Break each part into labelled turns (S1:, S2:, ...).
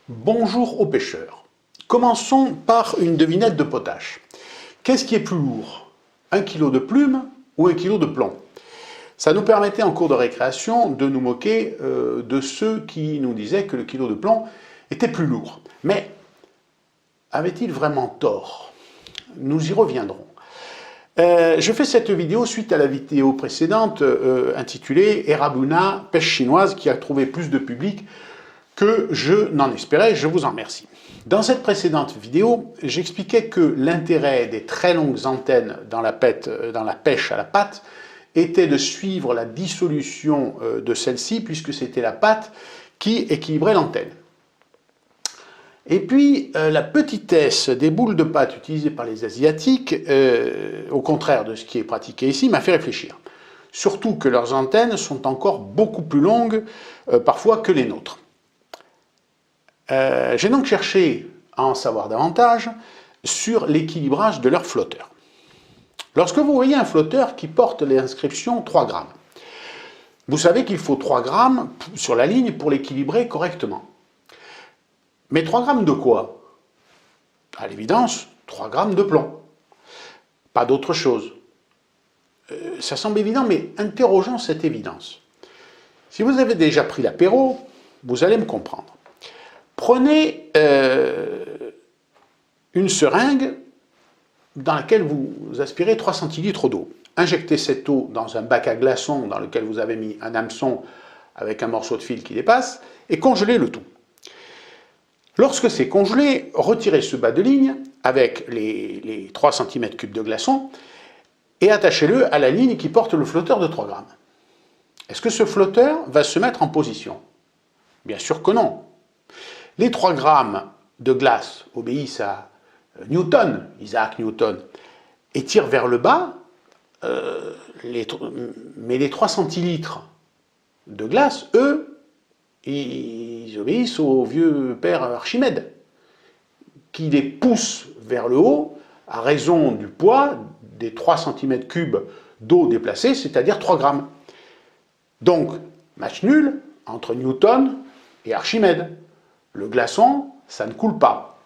S1: Bonjour aux pêcheurs. Commençons par une devinette de potache. Qu'est-ce qui est plus lourd? 1 kg de plume ou 1 kg de plomb? Ça nous permettait en cours de récréation de nous moquer de ceux qui nous disaient que le kilo de plomb était plus lourd. Mais avait-il vraiment tort? Nous y reviendrons. Je fais cette vidéo suite à la vidéo précédente intitulée Erabuna, pêche chinoise, qui a trouvé plus de public que je n'en espérais. Je vous en remercie. Dans cette précédente vidéo, j'expliquais que l'intérêt des très longues antennes dans la pêche à la patte était de suivre la dissolution de celle-ci, puisque c'était la patte qui équilibrait l'antenne. Et puis, la petitesse des boules de pâte utilisées par les Asiatiques, au contraire de ce qui est pratiqué ici, m'a fait réfléchir. Surtout que leurs antennes sont encore beaucoup plus longues, parfois, que les nôtres. J'ai donc cherché à en savoir davantage sur l'équilibrage de leurs flotteurs. Lorsque vous voyez un flotteur qui porte l'inscription 3 grammes, vous savez qu'il faut 3 grammes sur la ligne pour l'équilibrer correctement. Mais 3 grammes de quoi? À l'évidence, 3 grammes de plomb. Pas d'autre chose. Ça semble évident, mais interrogeons cette évidence. Si vous avez déjà pris l'apéro, vous allez me comprendre. Prenez une seringue dans laquelle vous aspirez 3 centilitres d'eau. Injectez cette eau dans un bac à glaçons dans lequel vous avez mis un hameçon avec un morceau de fil qui dépasse et congelez le tout. Lorsque c'est congelé, retirez ce bas de ligne avec les 3 cm3 de glaçons et attachez-le à la ligne qui porte le flotteur de 3 grammes. Est-ce que ce flotteur va se mettre en position? Bien sûr que non. Les 3 grammes de glace obéissent à Newton, Isaac Newton, et tirent vers le bas, mais les 3 centilitres de glace, eux, ils obéissent au vieux père Archimède, qui les pousse vers le haut à raison du poids des 3 cm3 d'eau déplacée, c'est-à-dire 3 grammes. Donc, match nul entre Newton et Archimède. Le glaçon, ça ne coule pas.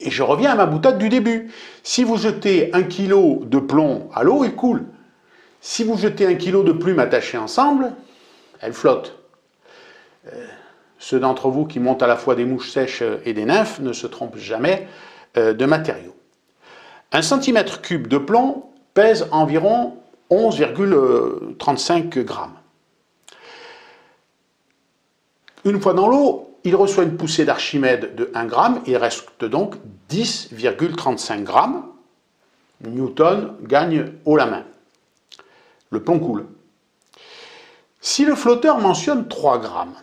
S1: Et je reviens à ma boutade du début. Si vous jetez 1 kg de plomb à l'eau, il coule. Si vous jetez 1 kg de plumes attachées ensemble, elles flottent. Ceux d'entre vous qui montent à la fois des mouches sèches et des nymphes ne se trompent jamais de matériaux. 1 cm3 de plomb pèse environ 11,35 grammes. Une fois dans l'eau, il reçoit une poussée d'Archimède de 1 gramme, il reste donc 10,35 grammes. Newton gagne haut la main. Le plomb coule. Si le flotteur mentionne 3 grammes,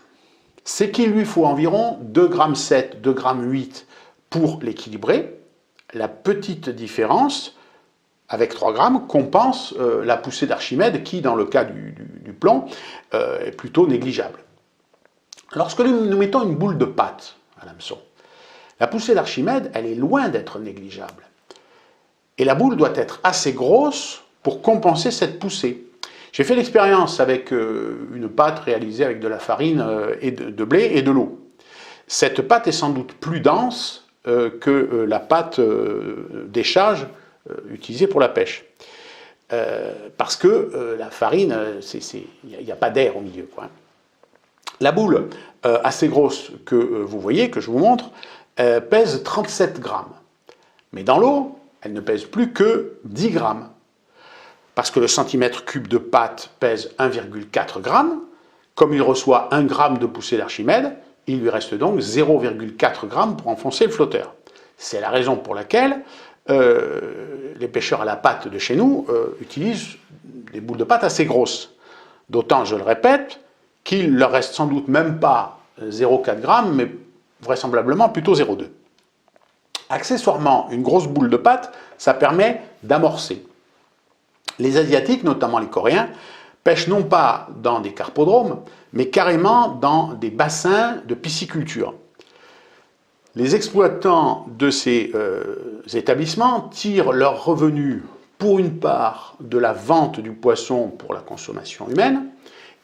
S1: c'est qu'il lui faut environ 2,7 g, 2,8 g pour l'équilibrer. La petite différence, avec 3 grammes, compense la poussée d'Archimède qui, dans le cas du plomb, est plutôt négligeable. Lorsque nous mettons une boule de pâte à l'hameçon, la poussée d'Archimède, elle est loin d'être négligeable. Et la boule doit être assez grosse pour compenser cette poussée. J'ai fait l'expérience avec une pâte réalisée avec de la farine et de blé et de l'eau. Cette pâte est sans doute plus dense que la pâte d'échage utilisée pour la pêche. Parce que la farine, il n'y a pas d'air au milieu, quoi. La boule assez grosse que vous voyez, que je vous montre, pèse 37 grammes. Mais dans l'eau, elle ne pèse plus que 10 grammes. Parce que le centimètre cube de pâte pèse 1,4 g, comme il reçoit 1 gramme de poussée d'Archimède, il lui reste donc 0,4 g pour enfoncer le flotteur. C'est la raison pour laquelle les pêcheurs à la patte de chez nous utilisent des boules de pâte assez grosses. D'autant, je le répète, qu'il leur reste sans doute même pas 0,4 g, mais vraisemblablement plutôt 0,2. Accessoirement, une grosse boule de pâte, ça permet d'amorcer. Les Asiatiques, notamment les Coréens, pêchent non pas dans des carpodromes, mais carrément dans des bassins de pisciculture. Les exploitants de ces établissements tirent leurs revenus pour une part de la vente du poisson pour la consommation humaine,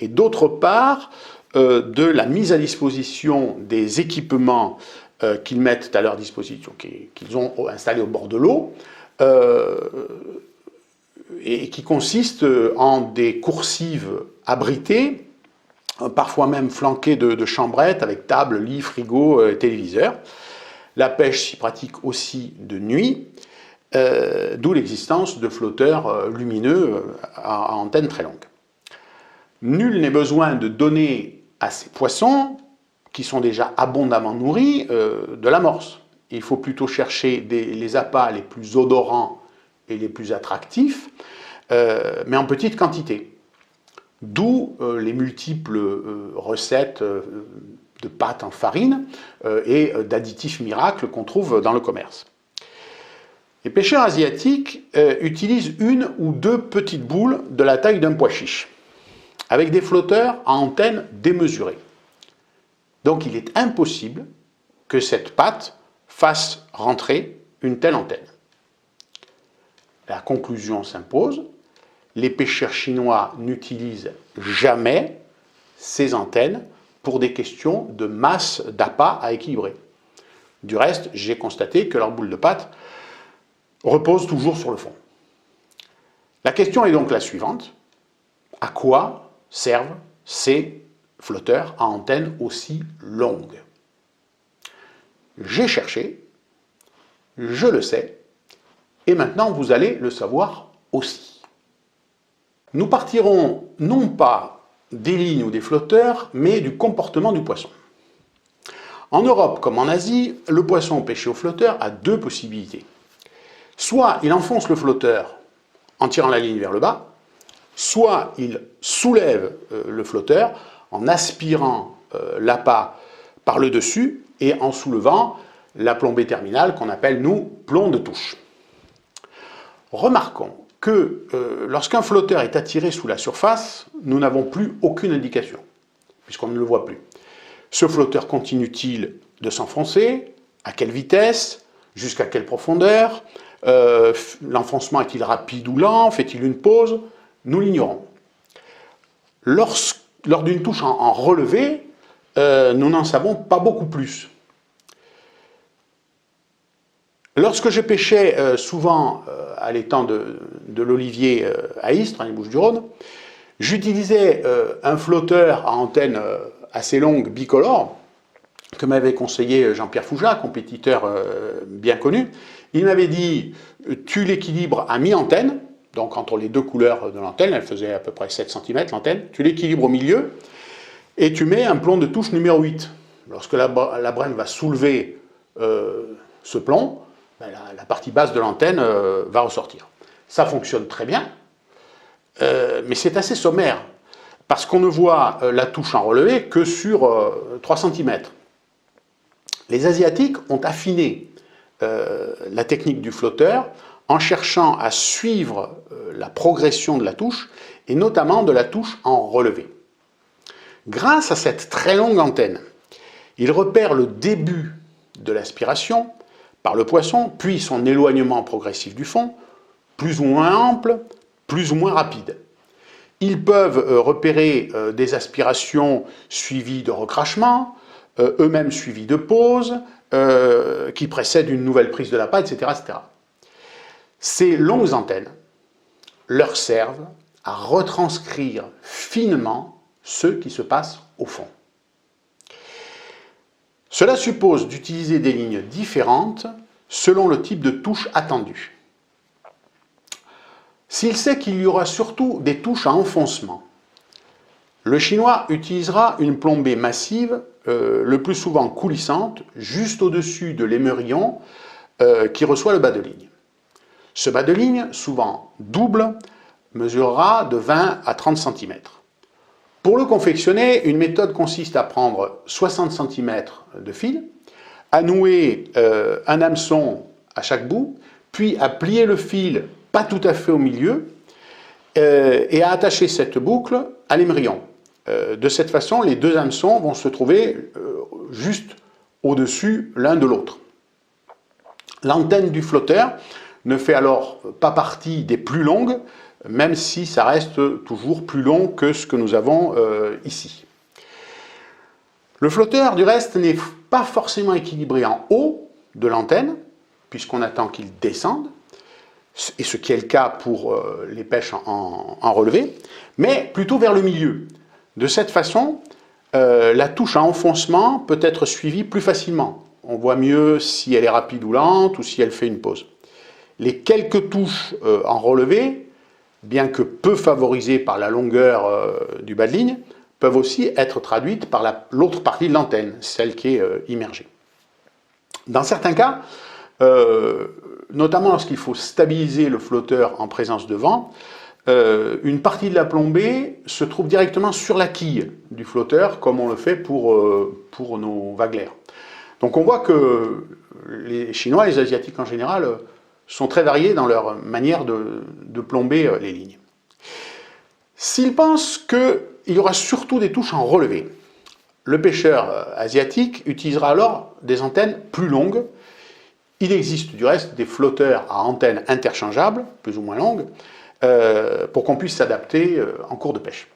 S1: et d'autre part de la mise à disposition des équipements qu'ils mettent à leur disposition, qu'ils ont installés au bord de l'eau, et qui consistent en des coursives abritées, parfois même flanquées de chambrettes avec table, lit, frigo, téléviseur. La pêche s'y pratique aussi de nuit, d'où l'existence de flotteurs lumineux à antenne très longue. Nul n'est besoin de donner à ces poissons, qui sont déjà abondamment nourris, de l'amorce. Il faut plutôt chercher les appâts les plus odorants et les plus attractifs, mais en petite quantité. D'où les multiples recettes de pâtes en farine et d'additifs miracles qu'on trouve dans le commerce. Les pêcheurs asiatiques utilisent une ou deux petites boules de la taille d'un pois chiche, avec des flotteurs à antenne démesurée. Donc il est impossible que cette pâte fasse rentrer une telle antenne. La conclusion s'impose, les pêcheurs chinois n'utilisent jamais ces antennes pour des questions de masse d'appât à équilibrer. Du reste, j'ai constaté que leur boule de pâte repose toujours sur le fond. La question est donc la suivante. À quoi servent ces flotteurs à antenne aussi longue? J'ai cherché, je le sais, et maintenant vous allez le savoir aussi. Nous partirons non pas des lignes ou des flotteurs, mais du comportement du poisson. En Europe comme en Asie, le poisson pêché au flotteur a deux possibilités. Soit il enfonce le flotteur en tirant la ligne vers le bas, soit il soulève le flotteur en aspirant l'appât par le dessus et en soulevant la plombée terminale qu'on appelle, nous, plomb de touche. Remarquons que lorsqu'un flotteur est attiré sous la surface, nous n'avons plus aucune indication, puisqu'on ne le voit plus. Ce flotteur continue-t-il de s'enfoncer? À quelle vitesse? Jusqu'à quelle profondeur? L'enfoncement est-il rapide ou lent? Fait-il une pause? Nous l'ignorons. Lors d'une touche en relevé, nous n'en savons pas beaucoup plus. Lorsque je pêchais souvent à l'étang de l'Olivier à Istres, dans les Bouches-du-Rhône, j'utilisais un flotteur à antenne assez longue, bicolore, que m'avait conseillé Jean-Pierre Foujas, compétiteur bien connu. Il m'avait dit, tu l'équilibres à mi-antenne, donc entre les deux couleurs de l'antenne, elle faisait à peu près 7 cm l'antenne, tu l'équilibres au milieu, et tu mets un plomb de touche numéro 8. Lorsque la brème va soulever ce plomb, ben la partie basse de l'antenne va ressortir. Ça fonctionne très bien, mais c'est assez sommaire, parce qu'on ne voit la touche en relevé que sur 3 cm. Les Asiatiques ont affiné la technique du flotteur en cherchant à suivre la progression de la touche, et notamment de la touche en relevé. Grâce à cette très longue antenne, ils repèrent le début de l'aspiration par le poisson, puis son éloignement progressif du fond, plus ou moins ample, plus ou moins rapide. Ils peuvent repérer des aspirations suivies de recrachements, eux-mêmes suivis de pauses, qui précèdent une nouvelle prise de l'appât, etc., etc. Ces longues antennes leur servent à retranscrire finement ce qui se passe au fond. Cela suppose d'utiliser des lignes différentes selon le type de touche attendue. S'il sait qu'il y aura surtout des touches à enfoncement, le chinois utilisera une plombée massive, le plus souvent coulissante, juste au-dessus de l'émerillon qui reçoit le bas de ligne. Ce bas de ligne, souvent double, mesurera de 20 à 30 cm. Pour le confectionner, une méthode consiste à prendre 60 cm de fil, à nouer un hameçon à chaque bout, puis à plier le fil pas tout à fait au milieu, et à attacher cette boucle à l'émerillon. De cette façon, les deux hameçons vont se trouver juste au-dessus l'un de l'autre. L'antenne du flotteur ne fait alors pas partie des plus longues, même si ça reste toujours plus long que ce que nous avons ici. Le flotteur, du reste, n'est pas forcément équilibré en haut de l'antenne, puisqu'on attend qu'il descende, et ce qui est le cas pour les pêches en relevé, mais plutôt vers le milieu. De cette façon, la touche à enfoncement peut être suivie plus facilement. On voit mieux si elle est rapide ou lente, ou si elle fait une pause. Les quelques touches en relevé, bien que peu favorisées par la longueur du bas de ligne, peuvent aussi être traduites par l'autre partie de l'antenne, celle qui est immergée. Dans certains cas, notamment lorsqu'il faut stabiliser le flotteur en présence de vent, une partie de la plombée se trouve directement sur la quille du flotteur, comme on le fait pour nos waglaires. Donc on voit que les Chinois et les Asiatiques en général sont très variés dans leur manière de plomber les lignes. S'ils pensent qu'il y aura surtout des touches en relevé, le pêcheur asiatique utilisera alors des antennes plus longues. Il existe du reste des flotteurs à antennes interchangeables, plus ou moins longues, pour qu'on puisse s'adapter en cours de pêche.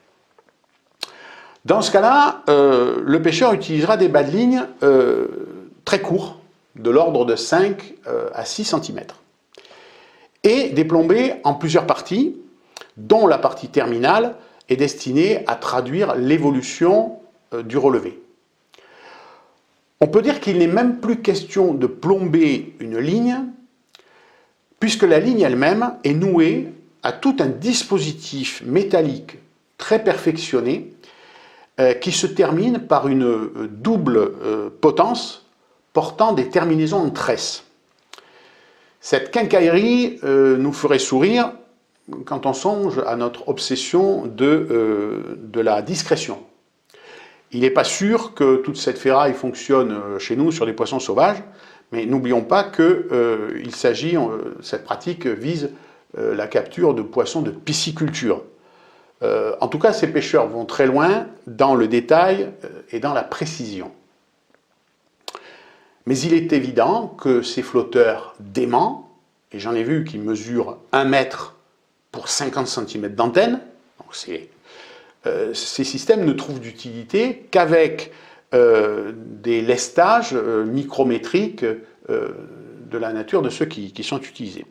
S1: Dans ce cas-là, le pêcheur utilisera des bas de ligne très courts, de l'ordre de 5 à 6 cm, et des plombées en plusieurs parties, dont la partie terminale est destinée à traduire l'évolution du relevé. On peut dire qu'il n'est même plus question de plomber une ligne, puisque la ligne elle-même est nouée à tout un dispositif métallique très perfectionné qui se termine par une double potence portant des terminaisons en tresse. Cette quincaillerie nous ferait sourire quand on songe à notre obsession de la discrétion. Il n'est pas sûr que toute cette ferraille fonctionne chez nous sur les poissons sauvages, mais n'oublions pas que cette pratique vise la capture de poissons de pisciculture. En tout cas, ces pêcheurs vont très loin dans le détail et dans la précision. Mais il est évident que ces flotteurs d'aimants, et j'en ai vu qui mesurent 1 mètre pour 50 cm d'antenne, ces systèmes ne trouvent d'utilité qu'avec des lestages micrométriques de la nature de ceux qui sont utilisés.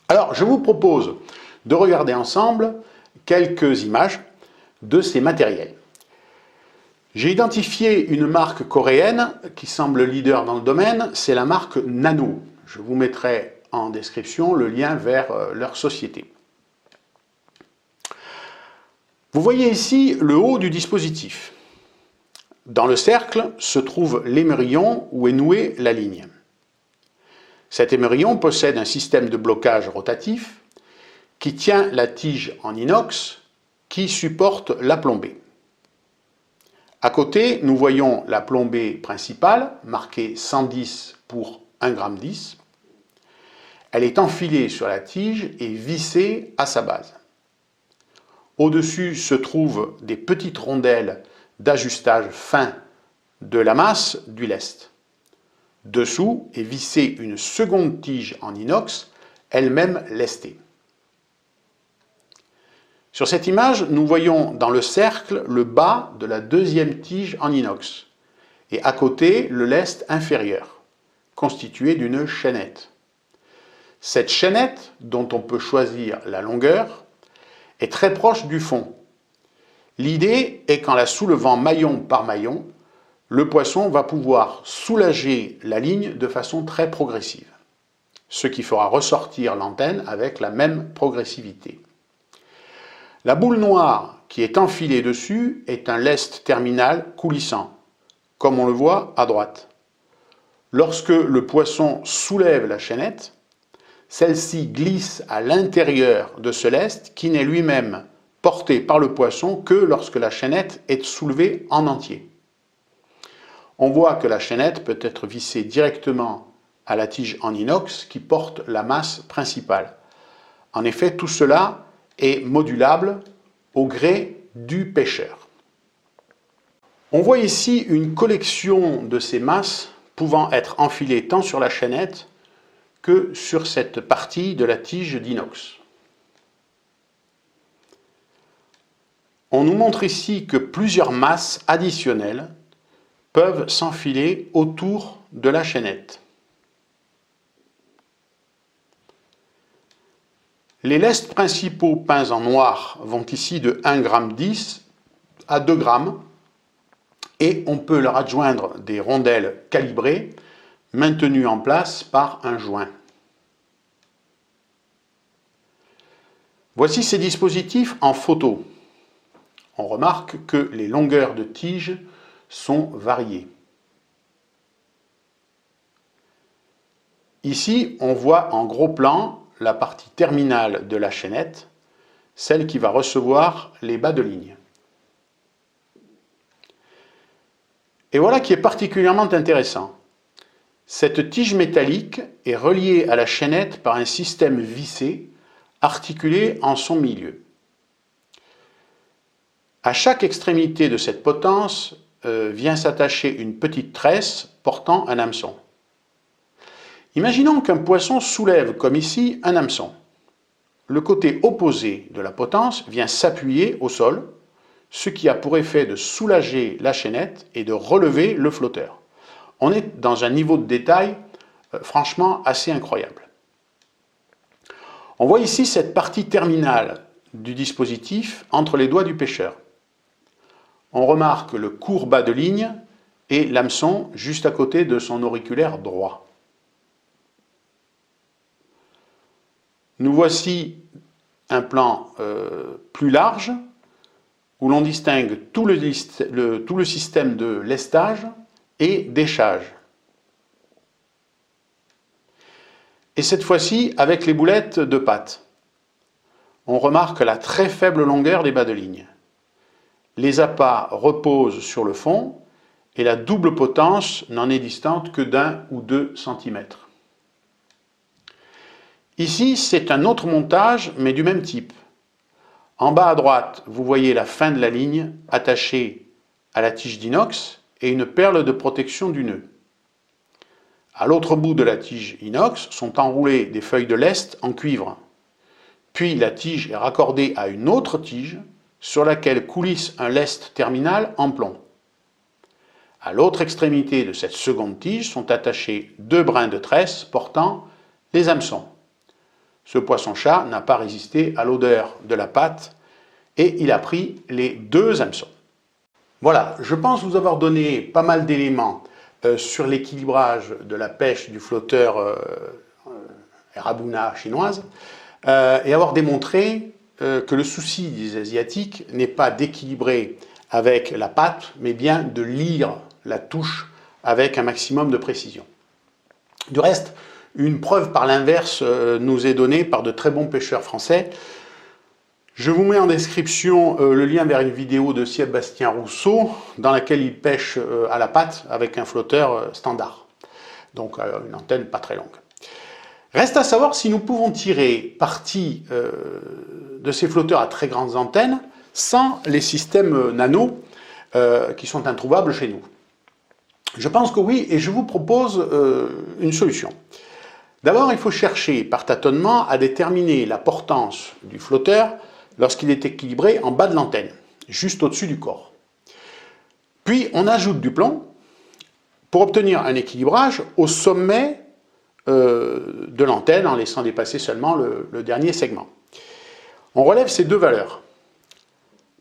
S1: Alors, je vous propose de regarder ensemble quelques images de ces matériels. J'ai identifié une marque coréenne qui semble leader dans le domaine, c'est la marque Nano. Je vous mettrai en description le lien vers leur société. Vous voyez ici le haut du dispositif. Dans le cercle se trouve l'émerillon où est nouée la ligne. Cet émerillon possède un système de blocage rotatif qui tient la tige en inox qui supporte la plombée. À côté, nous voyons la plombée principale, marquée 110 pour 1,10 g. Elle est enfilée sur la tige et vissée à sa base. Au-dessus se trouvent des petites rondelles d'ajustage fin de la masse du lest. Dessous est vissée une seconde tige en inox, elle-même lestée. Sur cette image, nous voyons dans le cercle le bas de la deuxième tige en inox et à côté le lest inférieur, constitué d'une chaînette. Cette chaînette, dont on peut choisir la longueur, est très proche du fond. L'idée est qu'en la soulevant maillon par maillon, le poisson va pouvoir soulager la ligne de façon très progressive, ce qui fera ressortir l'antenne avec la même progressivité. La boule noire qui est enfilée dessus est un lest terminal coulissant, comme on le voit à droite. Lorsque le poisson soulève la chaînette, celle-ci glisse à l'intérieur de ce lest qui n'est lui-même porté par le poisson que lorsque la chaînette est soulevée en entier. On voit que la chaînette peut être vissée directement à la tige en inox qui porte la masse principale. En effet, tout cela est modulable au gré du pêcheur. On voit ici une collection de ces masses pouvant être enfilées tant sur la chaînette que sur cette partie de la tige d'inox. On nous montre ici que plusieurs masses additionnelles peuvent s'enfiler autour de la chaînette. Les lestes principaux peints en noir vont ici de 1,10 g à 2 g et on peut leur adjoindre des rondelles calibrées maintenues en place par un joint. Voici ces dispositifs en photo. On remarque que les longueurs de tige sont variées. Ici, on voit en gros plan la partie terminale de la chaînette, celle qui va recevoir les bas de ligne. Et voilà qui est particulièrement intéressant. Cette tige métallique est reliée à la chaînette par un système vissé articulé en son milieu. À chaque extrémité de cette potence vient s'attacher une petite tresse portant un hameçon. Imaginons qu'un poisson soulève, comme ici, un hameçon. Le côté opposé de la potence vient s'appuyer au sol, ce qui a pour effet de soulager la chaînette et de relever le flotteur. On est dans un niveau de détail franchement assez incroyable. On voit ici cette partie terminale du dispositif entre les doigts du pêcheur. On remarque le court bas de ligne et l'hameçon juste à côté de son auriculaire droit. Nous voici un plan plus large où l'on distingue tout le système de lestage et d'échage. Et cette fois-ci avec les boulettes de patte. On remarque la très faible longueur des bas de ligne. Les appâts reposent sur le fond et la double potence n'en est distante que d'1 ou 2 cm. Ici, c'est un autre montage, mais du même type. En bas à droite, vous voyez la fin de la ligne attachée à la tige d'inox et une perle de protection du nœud. À l'autre bout de la tige inox sont enroulées des feuilles de lest en cuivre. Puis la tige est raccordée à une autre tige sur laquelle coulisse un lest terminal en plomb. À l'autre extrémité de cette seconde tige sont attachés 2 brins de tresse portant les hameçons. Ce poisson-chat n'a pas résisté à l'odeur de la pâte et il a pris les 2 hameçons. Voilà, je pense vous avoir donné pas mal d'éléments sur l'équilibrage de la pêche du flotteur Rabuna chinoise et avoir démontré que le souci des Asiatiques n'est pas d'équilibrer avec la patte, mais bien de lire la touche avec un maximum de précision. Du reste, une preuve par l'inverse nous est donnée par de très bons pêcheurs français. Je vous mets en description le lien vers une vidéo de Sébastien Rousseau dans laquelle il pêche à la patte avec un flotteur standard. Donc une antenne pas très longue. Reste à savoir si nous pouvons tirer parti de ces flotteurs à très grandes antennes sans les systèmes nano qui sont introuvables chez nous. Je pense que oui, et je vous propose une solution. D'abord, il faut chercher par tâtonnement à déterminer la portance du flotteur lorsqu'il est équilibré en bas de l'antenne, juste au-dessus du corps. Puis on ajoute du plomb pour obtenir un équilibrage au sommet de l'antenne en laissant dépasser seulement le dernier segment. On relève ces deux valeurs.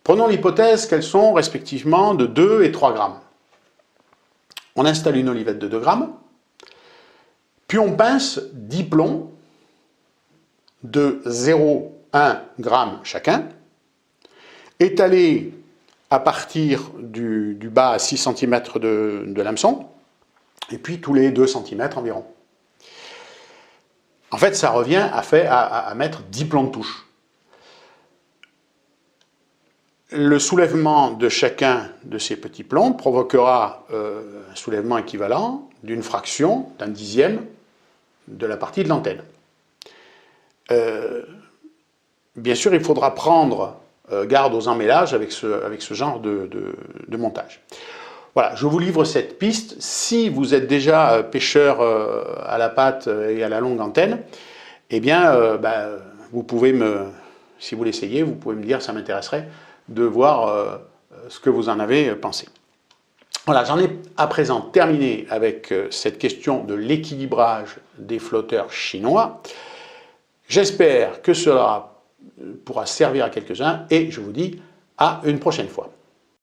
S1: Prenons l'hypothèse qu'elles sont respectivement de 2 et 3 grammes. On installe une olivette de 2 grammes, puis on pince 10 plombs de 0,1 g chacun, étalés à partir du bas à 6 cm de l'hameçon, et puis tous les 2 cm environ. En fait, ça revient à mettre 10 plombs de touche. Le soulèvement de chacun de ces petits plombs provoquera un soulèvement équivalent d'une fraction, d'un dixième de la partie de l'antenne. Bien sûr, il faudra prendre garde aux emmêlages avec ce genre de montage. Voilà, je vous livre cette piste. Si vous êtes déjà pêcheur à la patte et à la longue antenne, eh bien, vous pouvez si vous l'essayez, vous pouvez me dire, ça m'intéresserait, de voir ce que vous en avez pensé. Voilà, j'en ai à présent terminé avec cette question de l'équilibrage des flotteurs chinois. J'espère que cela pourra servir à quelques-uns et je vous dis à une prochaine fois.